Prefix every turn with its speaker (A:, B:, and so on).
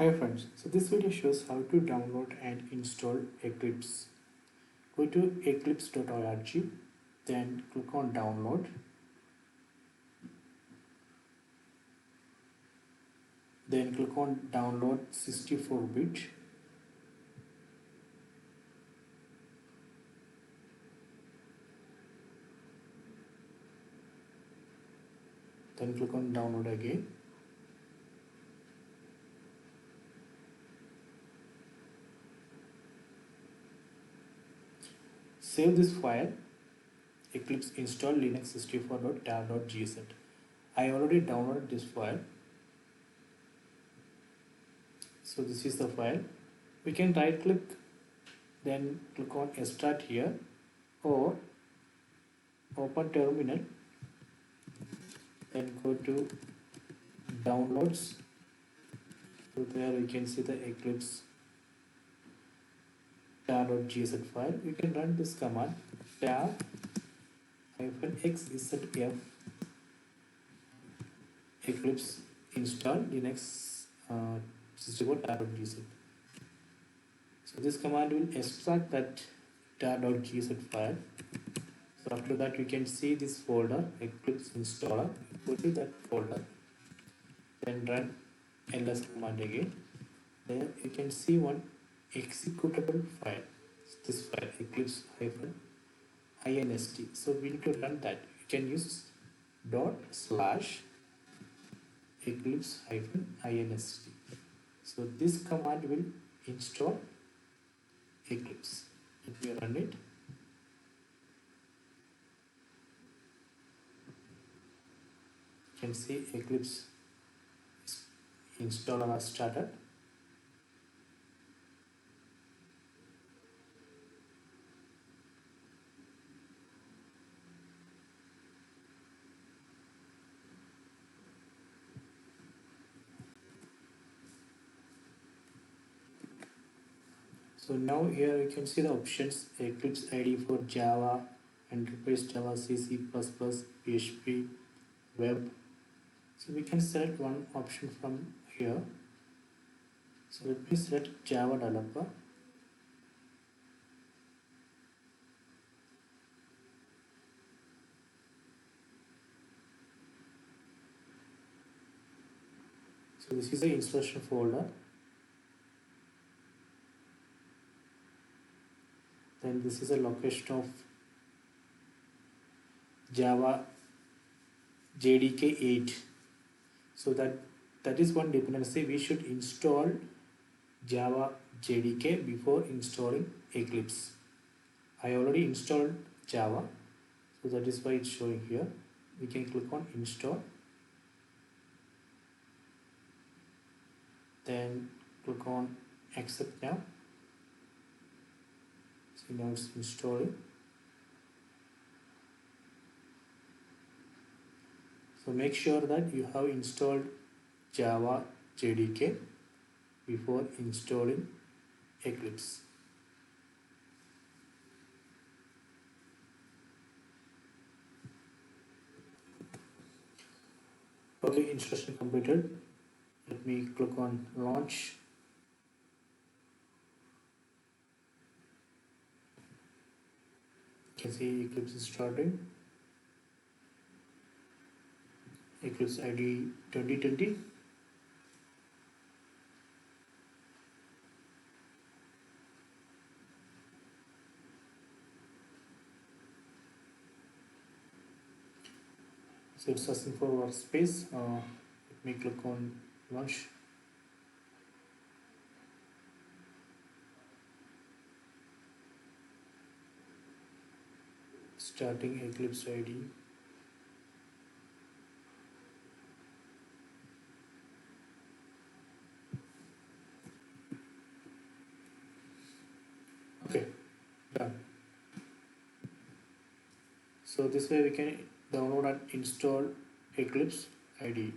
A: Hi friends, so this video shows how to download and install Eclipse. Go to eclipse.org, then click on download, then click on download 64-bit, then click on download again. Save this file, Eclipse install Linux 64.tar.gz. I already downloaded this file. So this is the file. We can right click, then click on extract here, or open terminal, then go to downloads. So there we can see the Eclipse tar.gz file. You can run this command tar-xzf Eclipse install Linux 64.tar.gz. So this command will extract that tar.gz file. So after that you can see this folder Eclipse installer. Go to that folder, then run ls command again. There you can see one executable file. This file eclipse-inst. So we need to run that. You can use /eclipse-inst. So this command will install Eclipse. Let me run it. You can see Eclipse installer has started. So now here you can see the options Eclipse IDE for Java, Enterprise Java, C, C++, PHP, Web. So we can select one option from here. So let me select Java Developer. So this is the installation folder. Then this is a location of Java JDK 8. So that is one dependency. We should install Java JDK before installing Eclipse. I already installed Java, so that is why it's showing here. We can click on install, then click on accept now. So now it's installing. So make sure that you have installed Java JDK before installing Eclipse. Okay, installation completed. Let me click on launch. You can see Eclipse is starting. Eclipse IDE 2020. So it's asking for workspace. Let me click on launch. Starting Eclipse IDE. Okay, done. So this way we can download and install Eclipse IDE.